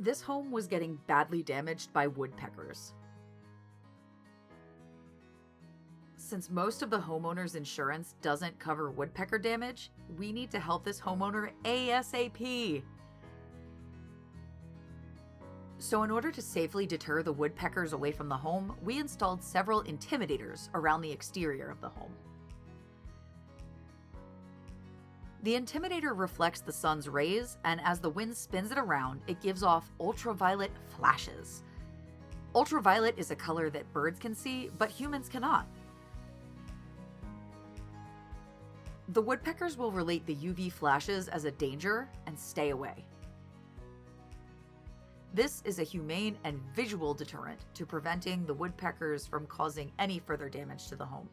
This home was getting badly damaged by woodpeckers. Since most of the homeowner's insurance doesn't cover woodpecker damage, we need to help this homeowner ASAP. So in order to safely deter the woodpeckers away from the home, we installed several intimidators around the exterior of the home. The intimidator reflects the sun's rays, and as the wind spins it around, it gives off ultraviolet flashes. Ultraviolet is a color that birds can see, but humans cannot. The woodpeckers will relate the UV flashes as a danger and stay away. This is a humane and visual deterrent to preventing the woodpeckers from causing any further damage to the home.